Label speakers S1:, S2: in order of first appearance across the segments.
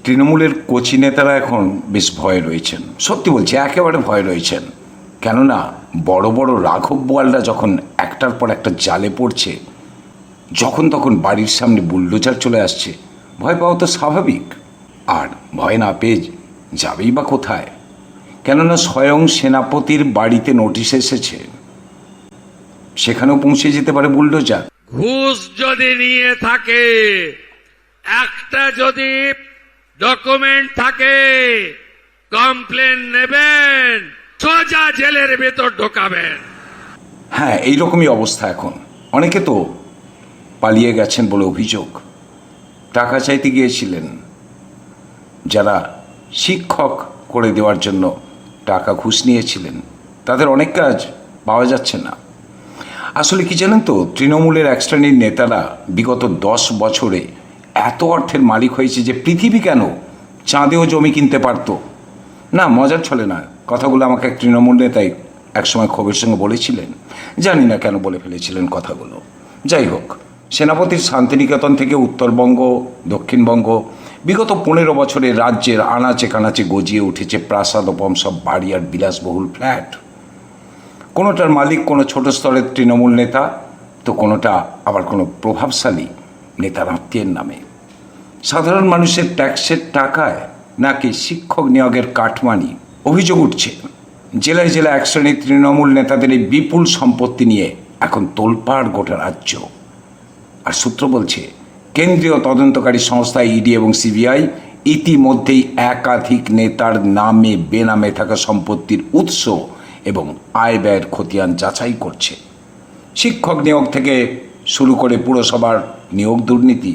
S1: তৃণমূলের কচি নেতারা এখন বেশ ভয়ে রয়েছেন, সত্যি বলছি একেবারে ভয়ে রয়েছেন। কেননা বড় বড় রাঘব বোয়ালরা যখন একটার পর একটা জালে পড়ছে, যখন তখন বাড়ির সামনে বুলডোজার চলে আসছে, ভয় পাওয়া তো স্বাভাবিক। আর ভয় না পেয়ে যাবেই বা কোথায়? কেননা স্বয়ং সেনাপতির বাড়িতে নোটিশ এসেছে, সেখানেও পৌঁছে যেতে পারে বুলডোজার।
S2: ঘুষ যদি নিয়ে থাকে, একটা যদি ডকুমেন্ট থাকে, কমপ্লেন নেবেন, সোজা জেলের ভেতর ঢোকাবেন।
S1: হ্যাঁ, এইরকমই অবস্থা এখন। অনেকে তো পালিয়ে গেছেন বলে অভিযোগ। টাকা চাইতে গিয়েছিলেন, যারা শিক্ষক করে দেওয়ার জন্য টাকা ঘুষ নিয়েছিলেন, তাদের অনেক কাজ পাওয়া যাচ্ছে না। আসলে কি জানেন তো, তৃণমূলের এক শ্রেণীর নেতারা বিগত 10 বছরে এত অর্থের মালিক হয়েছে যে পৃথিবী কেন চাঁদেও জমি কিনতে পারত না। মজার ছলে না, কথাগুলো আমাকে এক তৃণমূল নেতাই একসময় ক্ষোভের সঙ্গে বলেছিলেন। জানি না কেন বলে ফেলেছিলেন কথাগুলো। যাই হোক, সেনাপতির শান্তিনিকেতন থেকে উত্তরবঙ্গ, দক্ষিণবঙ্গ, বিগত 15 বছরে রাজ্যের আনাচে কানাচে গজিয়ে উঠেছে প্রাসাদোপম সব বাড়ি আর বিলাসবহুল ফ্ল্যাট। কোনোটার মালিক কোনো ছোট স্তরের তৃণমূল নেতা, তো কোনোটা আবার কোনো প্রভাবশালী নেতার আত্মীয়ের নামে। সাধারণ মানুষের ট্যাক্সের টাকায় নাকি শিক্ষক নিয়োগের কাটমানি। অভিযোগ উঠছে জেলায় জেলায় এক শ্রেণীর তৃণমূল নেতাদের এই বিপুল সম্পত্তি নিয়ে এখন তোলপাড় গোটা রাজ্য। আর সূত্র বলছে, কেন্দ্রীয় তদন্তকারী সংস্থা ইডি এবং সিবিআই ইতিমধ্যেই একাধিক নেতার নামে বেনামে থাকা সম্পত্তির উৎস এবং আয় ব্যয়ের খতিয়ান যাচাই করছে। শিক্ষক নিয়োগ থেকে শুরু করে পুরসভার নিয়োগ দুর্নীতি,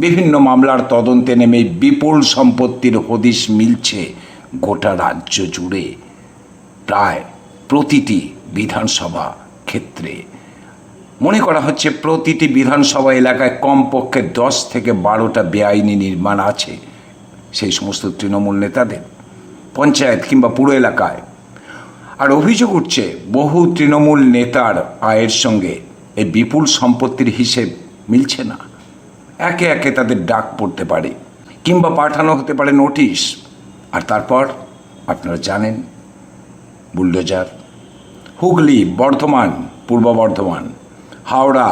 S1: বিভিন্ন মামলার তদন্তে নেমে বিপুল সম্পত্তির হদিশ মিলছে গোটা রাজ্য জুড়ে, প্রায় প্রতিটি বিধানসভা ক্ষেত্রে। মনে করা হচ্ছে প্রতিটি বিধানসভা এলাকায় কমপক্ষে 10 থেকে 12টা বেআইনি নির্মাণ আছে সেই সমস্ত তৃণমূল নেতাদের, পঞ্চায়েত কিংবা পুরো এলাকায়। আর অভিযোগ উঠছে, বহু তৃণমূল নেতার আয়ের সঙ্গে এই বিপুল সম্পত্তির হিসেব মিলছে না। একে একে তাদের ডাক পড়তে পারে কিংবা পাঠানো হতে পারে নোটিশ। আর তারপর আপনারা জানেন, বুলডোজার। হুগলি, বর্ধমান, পূর্ব বর্ধমান, হাওড়া,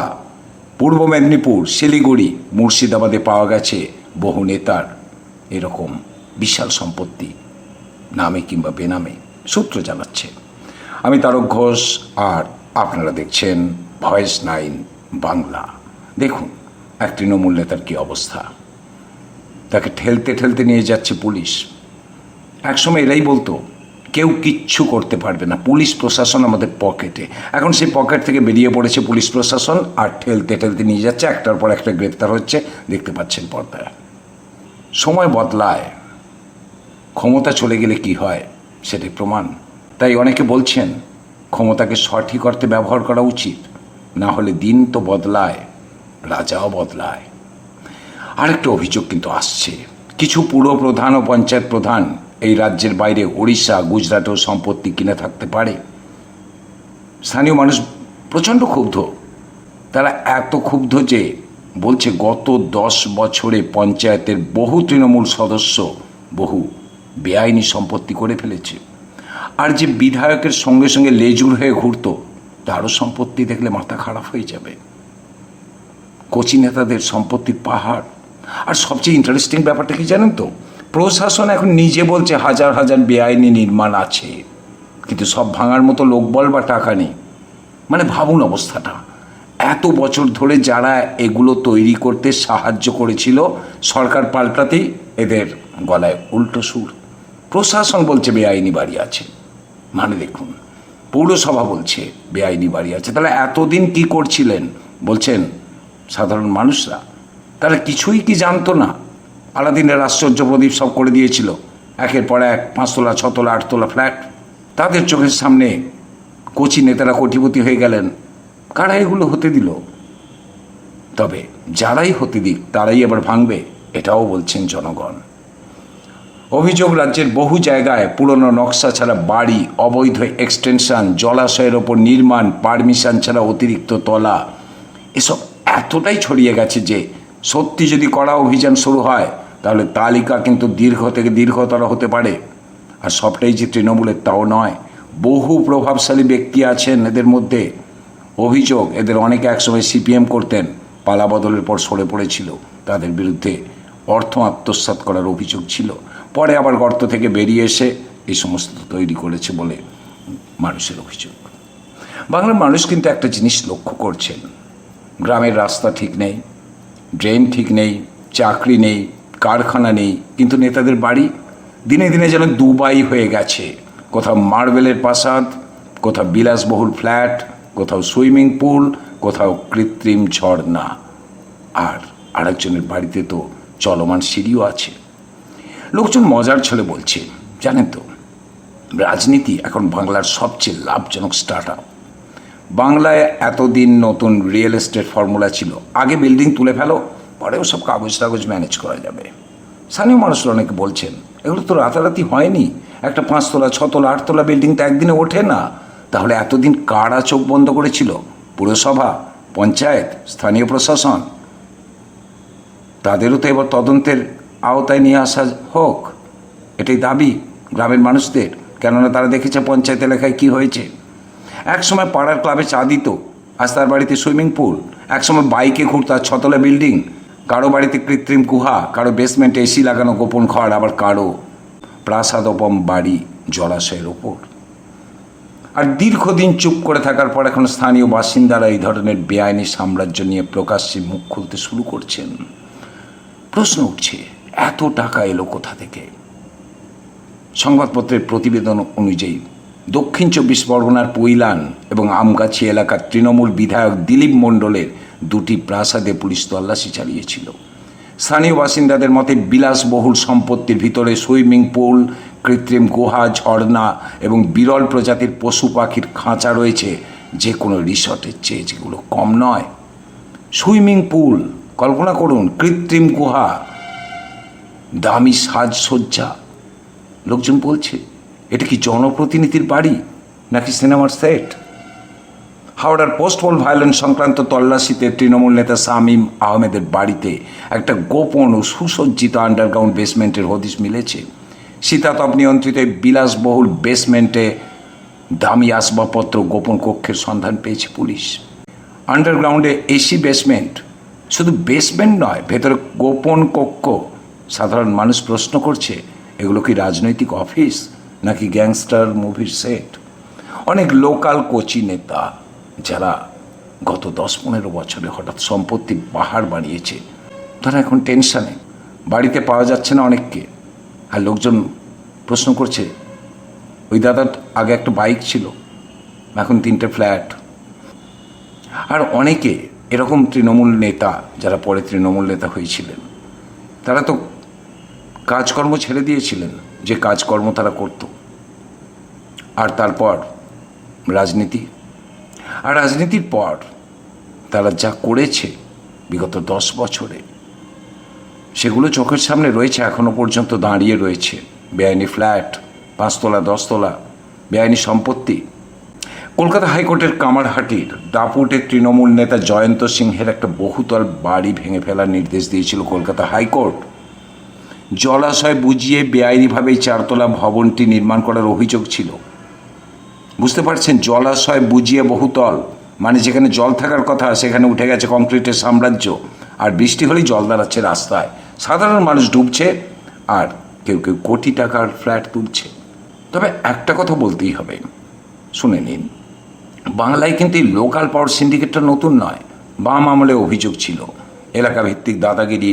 S1: পূর্ব মেদিনীপুর, শিলিগুড়ি, মুর্শিদাবাদে পাওয়া গেছে বহু নেতার এরকম বিশাল সম্পত্তি, নামে কিংবা বেনামে, সূত্র জানাচ্ছে। আমি তারক ঘোষ, আর আপনারা দেখছেন ভয়েস 9 বাংলা। দেখুন এক তৃণমূল নেতার কী অবস্থা, তাকে ঠেলতে ঠেলতে নিয়ে যাচ্ছে পুলিশ। একসময় এরাই বলতো কেউ কিচ্ছু করতে পারবে না, পুলিশ প্রশাসন আমাদের পকেটে। এখন সেই পকেট থেকে বেরিয়ে পড়েছে পুলিশ প্রশাসন, আর ঠেলতে ঠেলতে নিয়ে যাচ্ছে, একটার পর একটা গ্রেপ্তার হচ্ছে, দেখতে পাচ্ছেন পর্দায়। সময় বদলায়, ক্ষমতা চলে গেলে কি হয় সেটাই প্রমাণ। তাই অনেকে বলছেন ক্ষমতাকে সঠিক অর্থে ব্যবহার করা উচিত, না হলে দিন তো বদলায়, রাজাও বদলায়। আরেকটা অভিযোগ কিন্তু আসছে, কিছু পুর প্রধান ও পঞ্চায়েত প্রধান এই রাজ্যের বাইরে ওড়িশা, গুজরাটেও সম্পত্তি কিনে থাকতে পারে। স্থানীয় মানুষ প্রচণ্ড ক্ষুব্ধ। তারা এত ক্ষুব্ধ যে বলছে গত 10 বছরে পঞ্চায়েতের বহু তৃণমূল সদস্য বহু বেআইনি সম্পত্তি করে ফেলেছে। আর যে বিধায়কের সঙ্গে সঙ্গে লেজুর হয়ে ঘুরত, তারও সম্পত্তি দেখলে মাথা খারাপ হয়ে যাবে। কচি নেতাদের সম্পত্তির পাহাড়। আর সবচেয়ে ইন্টারেস্টিং ব্যাপারটা কি জানেন তো, প্রশাসন এখন নিজে বলছে হাজার হাজার বেআইনি নির্মাণ আছে, কিন্তু সব ভাঙার মতো লোকবল বা টাকা নেই। মানে ভাবুন অবস্থাটা। এত বছর ধরে যারা এগুলো তৈরি করতে সাহায্য করেছিল, সরকার পাল্টাতেই এদের গলায় উল্টো সুর। প্রশাসন বলছে বেআইনি বাড়ি আছে, মানে দেখুন পৌরসভা বলছে বেআইনি বাড়ি আছে। তাহলে এতদিন কি করছিলেন বলছেন সাধারণ মানুষরা? তারা কিছুই কি জানতো না? আলাদিনের আশ্চর্য প্রদীপ সব করে দিয়েছিল, একের পর এক 5 তলা, 6 তলা, 8 তলা ফ্ল্যাট। তাদের চোখের সামনে কচি নেতারা কোটিপতি হয়ে গেলেন। কারা এগুলো হতে দিল? তবে যারাই হতে দিক তারাই আবার ভাঙবে, এটাও বলছেন জনগণ। অভিযোগ, রাজ্যের বহু জায়গায় পুরনো নকশা ছাড়া বাড়ি, অবৈধ এক্সটেনশন, জলাশয়ের ওপর নির্মাণ, পারমিশন ছাড়া অতিরিক্ত তলা, এসব এতটাই ছড়িয়ে গেছে যে সত্যি যদি কড়া অভিযান শুরু হয় তাহলে তালিকা কিন্তু দীর্ঘ থেকে দীর্ঘতর হতে পারে। আর সবটাই যে তৃণমূলের তাও নয়, বহু প্রভাবশালী ব্যক্তি আছেন এদের মধ্যে। অভিযোগ, এদের অনেকে একসময় সিপিএম করতেন, পালা বদলের পর সরে পড়েছিল, তাদের বিরুদ্ধে অর্থ আত্মসাৎ করার অভিযোগ ছিল, পরে আবার গর্ত থেকে বেরিয়ে এসে এই সমস্ত তৈরি করেছে বলে মানুষের অভিযোগ। বাংলার মানুষ কিন্তু একটা জিনিস লক্ষ্য করছেন, গ্রামের রাস্তা ঠিক নেই, ড্রেন ঠিক নেই, চাকরি নেই, কারখানা নেই, কিন্তু নেতাদের বাড়ি দিনে দিনে যেন দুবাই হয়ে গেছে। কোথাও মার্বেলের প্রাসাদ, কোথাও বিলাসবহুল ফ্ল্যাট, কোথাও সুইমিং পুল, কোথাও কৃত্রিম ঝর্ণা, আর আরেকজনের বাড়িতে তো চলমান সিঁড়িও আছে। লোকজন মজার ছলে বলছে, জানেন তো, রাজনীতি এখন বাংলার সবচেয়ে লাভজনক স্টার্ট আপ। বাংলায় এতদিন নতুন রিয়েল এস্টেট ফর্মুলা ছিল, আগে বিল্ডিং তুলে ফেলো, পরেও সব কাগজ টাগজ ম্যানেজ করা যাবে। স্থানীয় মানুষরা অনেকে বলছেন, এগুলো তো রাতারাতি হয়নি, একটা 5 তলা 6 তলা 8 তলা বিল্ডিং তো একদিনে ওঠে না। তাহলে এতদিন কারা চোখ বন্ধ করেছিল? পুরসভা, পঞ্চায়েত, স্থানীয় প্রশাসন। তাদেরও তো এবার তদন্তের আওতায় নিয়ে আসা হোক, এটাই দাবি গ্রামের মানুষদের। কেননা তারা দেখেছে পঞ্চায়েত এলাকায় কী হয়েছে। একসময় পাড়ার ক্লাবে চা দিত, আজ তার বাড়িতে সুইমিং পুল। একসময় বাইকে ঘুরত, আর 6 তলা বিল্ডিং। কারো বাড়িতে কৃত্রিম গুহা, কারো বেসমেন্টে এসি লাগানো গোপন ঘর, আবার কারো প্রাসাদোপম বাড়ি জলাশয়ের ওপর। আর দীর্ঘদিন চুপ করে থাকার পর এখন স্থানীয় বাসিন্দারা এই ধরনের বেআইনি সাম্রাজ্য নিয়ে প্রকাশ্যে মুখ খুলতে শুরু করছেন। প্রশ্ন উঠছে, এত টাকা এলো কোথা থেকে? সংবাদপত্রের প্রতিবেদন অনুযায়ী দক্ষিণ 24 পরগনার পৈলান এবং আমগাছি এলাকার তৃণমূল বিধায়ক দিলীপ মণ্ডলের 2টি প্রাসাদে পুলিশ তল্লাশি চালিয়েছিল। স্থানীয় বাসিন্দাদের মতে বিলাসবহুল সম্পত্তির ভিতরে সুইমিং পুল, কৃত্রিম গুহা, ঝর্ণা এবং বিরল প্রজাতির পশু পাখির খাঁচা রয়েছে, যে কোনো রিসর্টের চেয়ে যেগুলো কম নয়। সুইমিং পুল, কল্পনা করুন, কৃত্রিম গুহা, দামি সাজসজ্জা। লোকজন বলছে, এটা কি জনপ্রতিনিধির বাড়ি নাকি সিনেমার সেট? হাওড়ার পোস্টপল ভায়োলেন্স সংক্রান্ত তল্লাশিতে তৃণমূল নেতা শামীম আহমেদের বাড়িতে একটা গোপন ও সুসজ্জিত আন্ডারগ্রাউন্ড বেসমেন্টের হদিশ মিলেছে। শীতাতপ নিয়ন্ত্রিত বিলাসবহুল বেসমেন্টে দামি আসবাবপত্র, গোপন কক্ষের সন্ধান পেয়েছে পুলিশ। আন্ডারগ্রাউন্ডে এসি বেসমেন্ট, শুধু বেসমেন্ট নয়, ভেতরে গোপন কক্ষ। সাধারণ মানুষ প্রশ্ন করছে, এগুলো কি রাজনৈতিক অফিস নাকি গ্যাংস্টার মুভির সেট? অনেক লোকাল কোচি নেতা যারা গত 10-15 বছরে হঠাৎ সম্পত্তি পাহাড় বানিয়েছে, তারা এখন টেনশানে, বাড়িতে পাওয়া যাচ্ছে না অনেককে। আর লোকজন প্রশ্ন করছে, ওই দাদার আগে একটা বাইক ছিল, এখন 3টে ফ্ল্যাট। আর অনেকে এরকম তৃণমূল নেতা যারা পরে তৃণমূল নেতা হয়েছিলেন, তারা তো কাজকর্ম ছেড়ে দিয়েছিলেন, যে কাজকর্ম তারা করত, আর তারপর রাজনীতি। আর রাজনীতির পর তারা যা করেছে বিগত 10 বছরে, সেগুলো চোখের সামনে রয়েছে, এখনো পর্যন্ত দাঁড়িয়ে রয়েছে। বেআইনি ফ্ল্যাট, 5 তলা 10 তলা, বেআইনি সম্পত্তি। কলকাতা হাইকোর্টের কামারহাটির দাপুটের তৃণমূল নেতা জয়ন্ত সিংহের একটা বহুতল বাড়ি ভেঙে ফেলার নির্দেশ দিয়েছিল কলকাতা হাইকোর্ট। জলাশয় বুঝিয়ে বেআইনিভাবেই 4 তলা ভবনটি নির্মাণ করার অভিযোগ ছিল। বুঝতে পারছেন, জলাশয় বুঝিয়ে বহুতল মানে যেখানে জল থাকার কথা সেখানে উঠে গেছে কংক্রিটের সাম্রাজ্য। আর বৃষ্টি হলেই জল দাঁড়াচ্ছে রাস্তায়, সাধারণ মানুষ ডুবছে, আর কেউ কেউ কোটি টাকার ফ্ল্যাট তুলছে। তবে একটা কথা বলতেই হবে, শুনে নিন, বাংলায় কিন্তু এই লোকাল পাওয়ার সিন্ডিকেটটা নতুন নয়। বাম আমলে অভিযোগ ছিল এলাকা ভিত্তিক দাদাগিরি,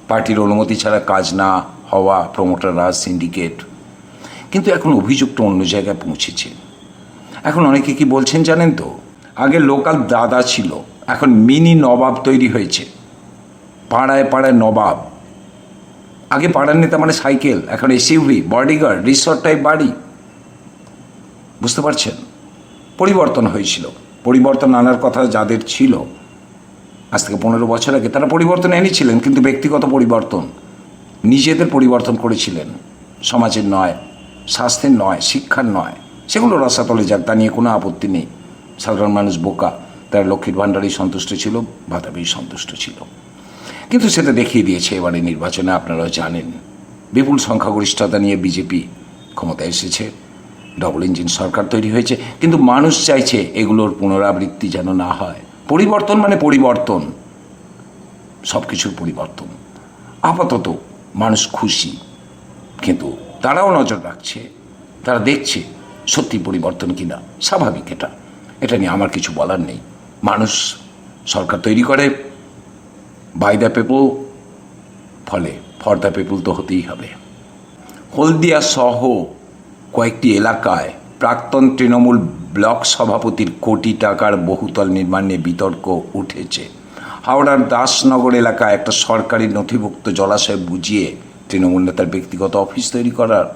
S1: পার্টির অনুমতি ছাড়া কাজ না হওয়া, প্রমোটার রাজ, সিন্ডিকেট। কিন্তু এখন অভিযোগটা অন্য জায়গায় পৌঁছেছে। এখন অনেকে কি বলছেন জানেন তো, আগে লোকাল দাদা ছিল, এখন মিনি নবাব তৈরি হয়েছে। পাড়ায় পাড়ায় নবাব। আগে পাড়ার নেতা মানে সাইকেল, এখন এসইউভি, বডিগার্ড, রিসর্ট টাইপ বাড়ি। বুঝতে পারছেন, পরিবর্তন হয়েছিল। পরিবর্তন আনার কথা যাদের ছিল আজ থেকে 15 বছর আগে, তারা পরিবর্তন এনেছিলেন, কিন্তু ব্যক্তিগত পরিবর্তন, নিজেদের পরিবর্তন করেছিলেন, সমাজের নয়, স্বাস্থ্যের নয়, শিক্ষার নয়। সেগুলো রসাতলে যাক, তা নিয়ে কোনো আপত্তি নেই। সাধারণ মানুষ বোকা, তারা লক্ষ্মীর ভাণ্ডারেই সন্তুষ্ট ছিল, ভাতাবেই সন্তুষ্ট ছিল। কিন্তু সেটা দেখিয়ে দিয়েছে এবারে নির্বাচনে, আপনারাও জানেন। বিপুল সংখ্যাগরিষ্ঠতা নিয়ে বিজেপি ক্ষমতায় এসেছে, ডবল ইঞ্জিন সরকার তৈরি হয়েছে, কিন্তু মানুষ চাইছে এগুলোর পুনরাবৃত্তি যেন না হয়। পরিবর্তন মানে পরিবর্তন, সব কিছুর পরিবর্তন। আপাতত মানুষ খুশি, কিন্তু তারাও নজর রাখছে, তারা দেখছে সত্যি পরিবর্তন কিনা। স্বাভাবিক, এটা নিয়ে আমার কিছু বলার নেই। মানুষ সরকার তৈরি করে বাই দ্য পিপল, ফলে ফর দ্য পিপল তো হতেই হবে। হলদিয়া সহ কয়েকটি এলাকায় প্রাক্তন তৃণমূল ব্লক সভাপতির কোটি টাকার বহুতল নির্মাণ নিয়ে বিতর্ক উঠেছে। হাওড়ার দাসনগর এলাকায় একটা সরকারি নথিভুক্ত জলাশয় বুঝিয়ে তৃণমূল নেতার ব্যক্তিগত অফিস তৈরি করার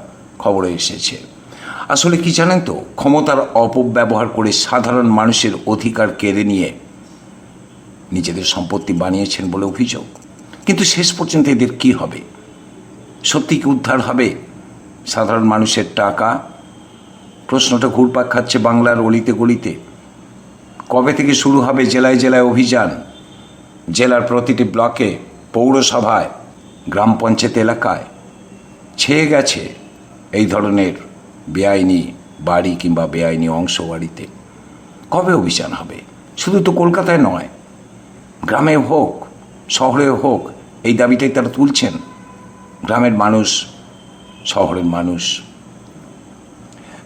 S1: খবরে এসেছে। আসলে কি জানেন তো, ক্ষমতার অপব্যবহার করে সাধারণ মানুষের অধিকার কেড়ে নিয়ে নিজেদের সম্পত্তি বানিয়েছেন বলে অভিযোগ। কিন্তু শেষ পর্যন্ত এদের কি হবে? সত্যি কি উদ্ধার হবে সাধারণ মানুষের টাকা? প্রশ্নটা ঘুরপাক খাচ্ছে বাংলার অলিতে গলিতে। কবে থেকে শুরু হবে জেলায় জেলায় অভিযান? জেলার প্রতিটি ব্লকে, পৌরসভায়, গ্রাম পঞ্চায়েত এলাকায় ছেয়ে গেছে এই ধরনের বেআইনি বাড়ি কিংবা বেআইনি অংশ বাড়িতে। কবে অভিযান হবে? শুধু তো কলকাতায় নয়, গ্রামে হোক, শহরে হোক, এই দাবিটাই তারা তুলছেন। গ্রামের মানুষ, শহরের মানুষ।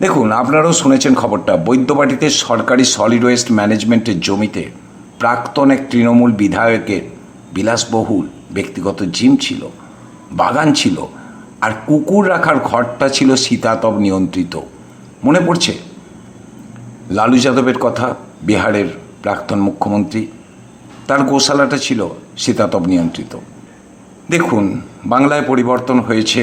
S1: দেখুন, আপনারাও শুনেছেন খবরটা, বৈদ্যবাটিতে সরকারি সলিড ওয়েস্ট ম্যানেজমেন্টের জমিতে প্রাক্তন এক তৃণমূল বিধায়কের বিলাসবহুল ব্যক্তিগত জিম ছিল, বাগান ছিল, আর কুকুর রাখার ঘরটা ছিল শীতাতপ নিয়ন্ত্রিত। মনে পড়ছে লালু যাদবের কথা, বিহারের প্রাক্তন মুখ্যমন্ত্রী, তার গোশালাটা ছিল শীতাতপ নিয়ন্ত্রিত। দেখুন, বাংলায় পরিবর্তন হয়েছে,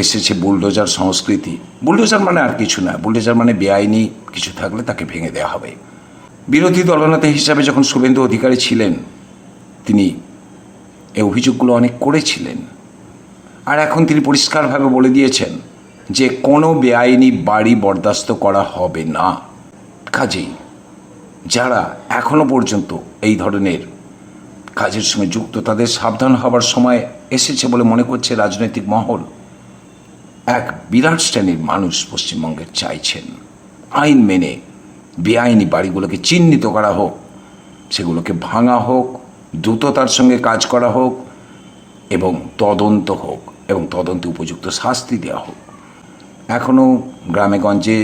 S1: এসেছে বুলডোজার সংস্কৃতি। বুলডোজার মানে আর কিছু না, বুলডোজার মানে বেআইনি কিছু থাকলে তাকে ভেঙে দেওয়া হবে। বিরোধী দলনেতা হিসাবে যখন শুভেন্দু অধিকারী ছিলেন, তিনি এই অভিযোগগুলো অনেক করেছিলেন। আর এখন তিনি পরিষ্কারভাবে বলে দিয়েছেন যে কোনো বেআইনি বাড়ি বরদাস্ত করা হবে না। কাজেই যারা এখনো পর্যন্ত এই ধরনের কাজের সঙ্গে যুক্ত, তাদের সাবধান হবার সময় এসেছে বলে মনে করছে রাজনৈতিক মহল। এক বিরাট শ্রেণীর মানুষ পশ্চিমবঙ্গের চাইছেন আইন মেনে বেআইনি বাড়িগুলোকে চিহ্নিত করা হোক, সেগুলোকে ভাঙা হোক, দ্রুততার সঙ্গে কাজ করা হোক, এবং তদন্ত হোক, এবং তদন্তে উপযুক্ত শাস্তি দেওয়া হোক। এখনও গ্রামে গঞ্জে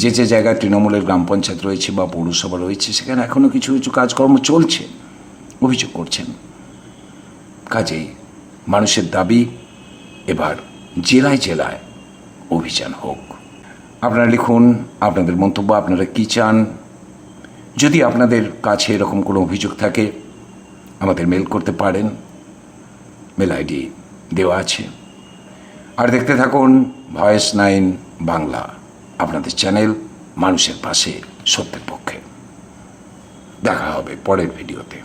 S1: যে যে জায়গায় তৃণমূলের গ্রাম পঞ্চায়েত রয়েছে বা পৌরসভা রয়েছে, সেখানে এখনও কিছু কিছু কাজকর্ম চলছে, অভিযোগ করছেন। কাজেই মানুষের দাবি এবার জেলায় জেলায় অভিযান হোক। আপনারা লিখুন আপনাদের মন্তব্য, আপনারা কী চান। যদি আপনাদের কাছে এরকম কোনো অভিযোগ থাকে, আমাদের মেল করতে পারেন, মেল আইডি দেওয়া আছে। আর দেখতে থাকুন ভয়েস 9 বাংলা, আপনাদের চ্যানেল, মানুষের পাশে, সত্যের পক্ষে। দেখা হবে পরের ভিডিওতে।